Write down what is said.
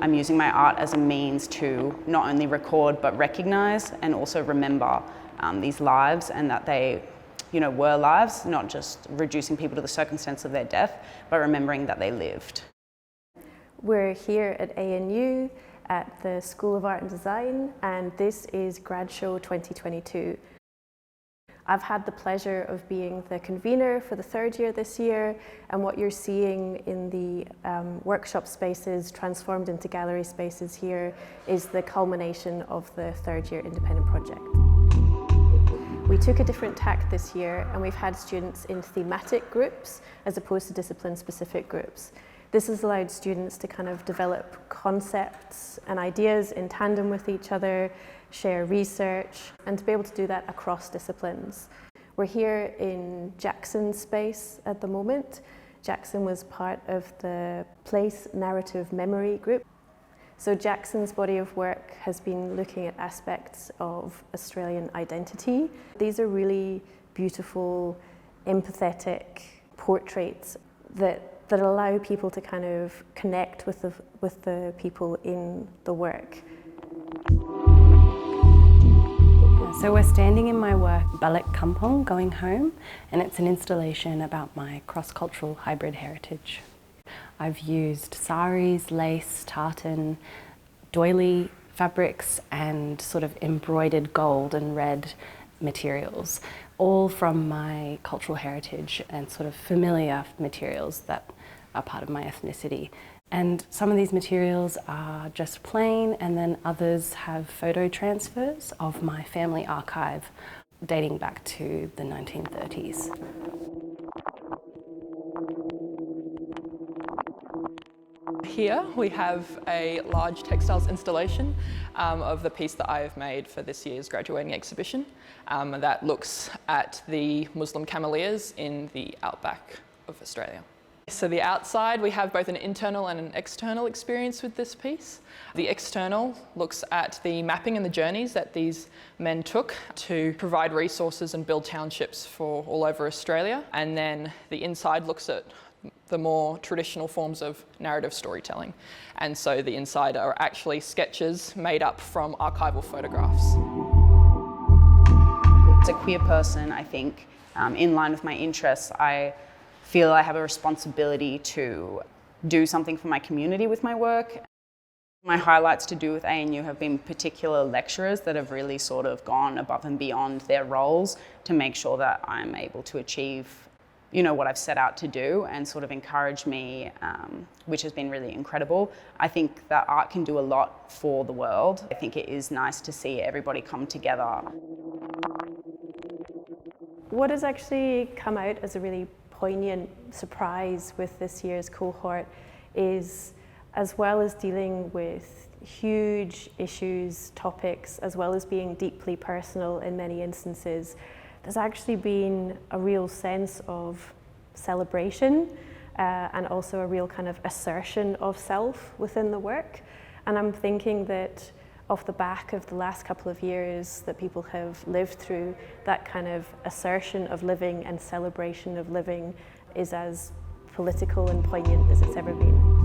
I'm using my art as a means to not only record but recognise and also remember these lives, and that they were lives, not just reducing people to the circumstance of their death, but remembering that they lived. We're here at ANU at the School of Art and Design, and this is GRAD SHOW 2022. I've had the pleasure of being the convener for the third year this year, and what you're seeing in the workshop spaces transformed into gallery spaces here is the culmination of the third year independent project. We took a different tack this year, and we've had students in thematic groups as opposed to discipline-specific groups. This has allowed students to kind of develop concepts and ideas in tandem with each other, share research, and to be able to do that across disciplines. We're here in Jackson's space at the moment. Jackson was part of the Place Narrative Memory group. So Jackson's body of work has been looking at aspects of Australian identity. These are really beautiful, empathetic portraits that allow people to kind of connect with the people in the work. So we're standing in my work, Balik Kampong, Going Home, and it's an installation about my cross-cultural hybrid heritage. I've used saris, lace, tartan, doily fabrics and sort of embroidered gold and red materials, all from my cultural heritage and sort of familiar materials that are part of my ethnicity. And some of these materials are just plain, and then others have photo transfers of my family archive dating back to the 1930s. Here we have a large textiles installation of the piece that I have made for this year's graduating exhibition that looks at the Muslim cameleers in the outback of Australia. So the outside, we have both an internal and an external experience with this piece. The external looks at the mapping and the journeys that these men took to provide resources and build townships for all over Australia. And then the inside looks at the more traditional forms of narrative storytelling. And so the inside are actually sketches made up from archival photographs. As a queer person, I think, in line with my interests, I feel I have a responsibility to do something for my community with my work. My highlights to do with ANU have been particular lecturers that have really sort of gone above and beyond their roles to make sure that I'm able to achieve what I've set out to do, and sort of encourage me, which has been really incredible. I think that art can do a lot for the world. I think it is nice to see everybody come together. What has actually come out as a really poignant surprise with this year's cohort is, as well as dealing with huge issues, topics, as well as being deeply personal in many instances, there's actually been a real sense of celebration and also a real kind of assertion of self within the work. And I'm thinking that off the back of the last couple of years that people have lived through, that kind of assertion of living and celebration of living is as political and poignant as it's ever been.